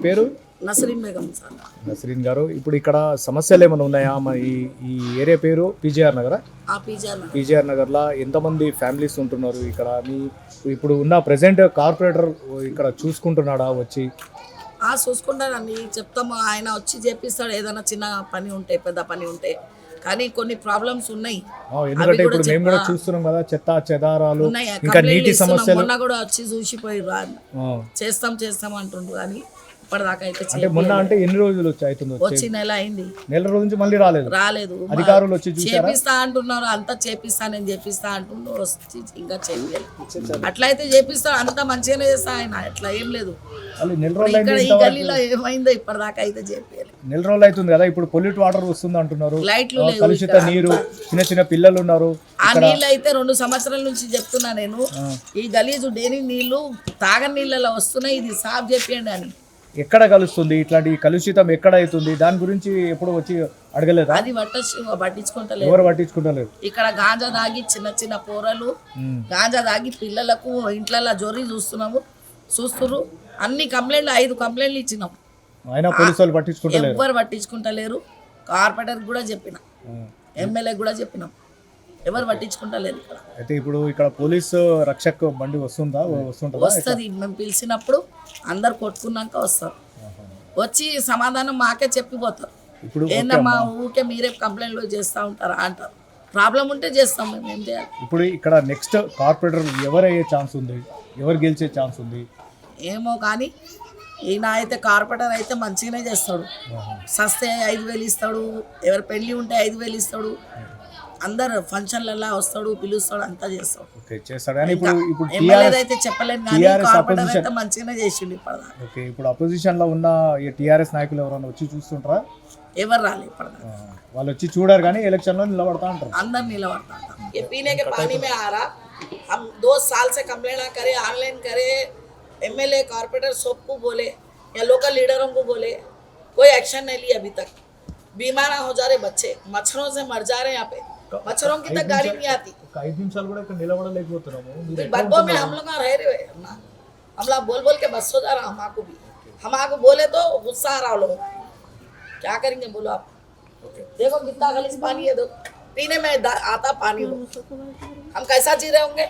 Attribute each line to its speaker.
Speaker 1: పేరు
Speaker 2: నసరీన్ బేగం సార్.
Speaker 1: నసరీన్ గారు, ఇప్పుడు ఇక్కడ సమస్యలు ఏమైనా ఉన్నాయా? ఈ ఏరియా పేరు పీజీఆర్ నగరా? పీజీఆర్ నగర్లో ఎంతమంది ఫ్యామిలీస్ ఉంటున్నారు ఇక్కడ? మీ ఇప్పుడు ఉన్న ప్రెసెంట్ కార్పొరేటర్ ఇక్కడ చూసుకుంటున్నాడా వచ్చి?
Speaker 2: చూసుకుంటానండి, చెప్తాము. ఆయన వచ్చి చేపిస్తాడు ఏదైనా చిన్న పని ఉంటే, పెద్ద పని ఉంటే. కానీ కొన్ని ప్రాబ్లమ్స్ ఉన్నాయి.
Speaker 1: ఎందుకంటే ఇప్పుడు మేము కూడా చూస్తున్నాం కదా, చెత్త చెదారాలు, ఇంకా నీటి సమస్యలు.
Speaker 2: మొన్న కూడా వచ్చి చూసిపోయి చేస్తాం అంటుండ్రు. కానీ ఇప్పటిదాకా అయితే
Speaker 1: మొన్న అంటే ఎన్ని రోజులు
Speaker 2: వచ్చి నెల అయింది.
Speaker 1: నెల రోజు నుంచి మళ్ళీ రాలేదు. అధికారులు వచ్చి
Speaker 2: చేపిస్తా అంటున్నారు, అంతా చేపిస్తా, నేను చేపిస్తా అంటున్నారు. వచ్చి ఇంకా చేయలేదు. అట్లయితే చేపిస్తా, అంతా మంచిగానే చేస్తా ఆయన. అట్లా ఏం లేదు. ఈ గల్లీలో ఏమైందో ఇప్పటిదాకా అయితే చేయాలి.
Speaker 1: నెల రోజులు అవుతుంది కదా. ఇప్పుడు పొల్యూట్ వాటర్ వస్తుంది అంటున్నారు,
Speaker 2: లైట్లు
Speaker 1: కలుషిత నీరు, చిన్న పిల్లలు ఉన్నారు.
Speaker 2: ఆ నీళ్ళు అయితే 2 సంవత్సరాల నుంచి చెప్తున్నా నేను. ఈ గలీజు డైలీ నీళ్లు తాగని నీళ్ళలో వస్తున్నాయి, ఇది సాఫ్ చేపియండి అని.
Speaker 1: ఎక్కడ కలుస్తుంది ఇట్లాంటి కలుషితం? ఎక్కడ అవుతుంది? దాని గురించి ఎప్పుడు వచ్చి అడగలేదు?
Speaker 2: అది పట్టించుకుంటలేదు.
Speaker 1: ఎవరు పట్టించుకుంటలేరు.
Speaker 2: ఇక్కడ గాంజా దాగి చిన్న పోరలు గాంజా దాగి పిల్లలకు ఇంట్లలో జొరి చూస్తున్నారు. అన్ని కంప్లైంట్లు 5 కంప్లైంట్లు ఇచ్చినాం.
Speaker 1: అయినా పోలీసు వాళ్ళు పట్టించుకుంటలేరు.
Speaker 2: ఎవరు పట్టించుకుంటలేరు. కార్పొరేటర్ కూడా చెప్పిన, ఎమ్మెల్యే కూడా చెప్పినాం, ఎవరు పట్టించుకుంటలేరు ఇక్కడ.
Speaker 1: అయితే ఇప్పుడు ఇక్కడ పోలీసు రక్షక్ బండి వస్తుంది.
Speaker 2: మేము పిలిచినప్పుడు అందరు కొట్టుకున్నాక వస్తారు. వచ్చి సమాధానం మాకే చెప్పిపోతారు.
Speaker 1: ఇప్పుడు
Speaker 2: ఏందమ్మా ఊకే మీరే కంప్లైంట్లు చేస్తూ ఉంటారా అంటారు. ప్రాబ్లం ఉంటే చేస్తాం, మేము ఏం చేయాలి.
Speaker 1: ఇప్పుడు ఇక్కడ నెక్స్ట్ కార్పొరేటర్ ఎవరయ్యే ఛాన్స్ ఉంది? ఎవరు గెలిచే ఛాన్స్ ఉంది?
Speaker 2: ఏమో కానీ ఈయన అయితే కార్పొరేటర్ అయితే మంచిగానే చేస్తాడు. సస్తే 5,000 ఇస్తాడు, ఎవరి పెళ్లి ఉంటే 5,000 ఇస్తాడు. అందరు ఫంక్షన్లలో వస్తాడు, పిలుస్తాడు, అంతా చేస్తాడు. అయితే చెప్పలేను కానీ కార్పొరేటర్ అయితే మంచిగానే చేసిండు ఇప్పటిదాకా.
Speaker 1: ఇప్పుడు అపోజిషన్ లో ఉన్న టీఆర్ఎస్ నాయకులు ఎవరైనా వచ్చి చూస్తుంటారా?
Speaker 2: ఎవరు రాలేదు ఇప్పటిదాకా.
Speaker 1: వాళ్ళు వచ్చి చూడారు కానీ ఎలక్షన్ లో నిలబడతా ఉంటారు.
Speaker 2: అందరు నిలబడతా ఉంటారు. पीने के पानी में आ रहा, हम 2 साल से कंप्लेंट करे, ऑनलाइन करे, एमएलए कॉर्पोरेटर सबको बोले या लोकल लीडरों को बोले, कोई एक्शन नहीं लिया अभी तक. बीमार हो जा रहे बच्चे, मच्छरों से मर जा रहे. यहाँ पे मच्छरों की तक गाड़ी नहीं आती.
Speaker 1: 5 నిమిషాలు కూడా ఇక్కడ నిలబడలేకపోతున్నాము.
Speaker 2: बदबू में हम लोग रह रहे ना, हम लोग बोल के बस हो जा रहा. हमारे बोले तो गुस्सा आ रहा लोग. क्या करेंगे बोलो आप? देखो कितना गलीज पानी है, पीने में आता पानी. हम कैसा जी रहे होंगे?